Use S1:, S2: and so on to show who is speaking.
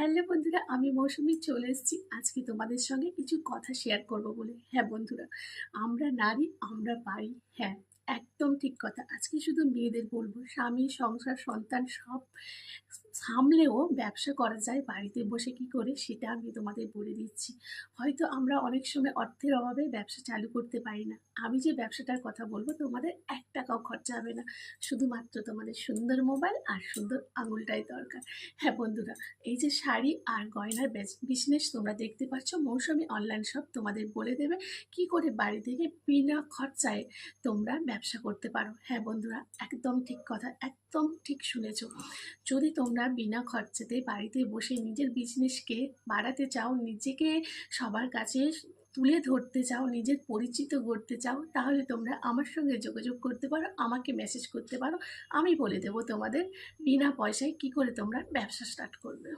S1: Hello বন্ধুরা, আমি মৌসুমী চলে এসেছি আজকে তোমাদের সঙ্গে কিছু কথা শেয়ার করব বলে। হ্যাঁ বন্ধুরা, আমরা নারী, আমরা পারি। হ্যাঁ, একদম ঠিক কথা। আজকে শুধু মেয়েদের বলবো, স্বামী, সংসার, সন্তান সব সামলেও ব্যবসা করা যায় বাড়িতে বসে কি করে, সেটা আমি তোমাদের বলে দিচ্ছি। হয়তো আমরা অনেক সময় অর্থের অভাবে ব্যবসা চালু করতে পারি না। আমি যে ব্যবসাটার কথা বলবো, তোমাদের ১ টাকাও খরচা হবে না। শুধুমাত্র তোমাদের সুন্দর মোবাইল আর সুন্দর আঙুলটাই দরকার। হ্যাঁ বন্ধুরা, এই যে শাড়ি আর গয়নার বিজনেস তোমরা দেখতে পাচ্ছ, মৌসুমী অনলাইন শপ তোমাদের বলে দেবে কি করে বাড়ি থেকে বিনা খরচায় তোমরা ব্যবসা করতে পারো। হ্যাঁ বন্ধুরা, একদম ঠিক কথা, একদম ঠিক শুনেছো। যদি তোমরা বিনা খরচাতে বাড়িতে বসে নিজের বিজনেসকে বাড়াতে চাও, নিজেকে সবার কাছে তুলে ধরতে চাও, নিজের পরিচিত গড়তে চাও, তাহলে তোমরা আমার সঙ্গে যোগাযোগ করতে পারো, আমাকে মেসেজ করতে পারো। আমি বলে দেবো তোমাদের বিনা পয়সায় কি করে তোমরা ব্যবসা স্টার্ট করবে।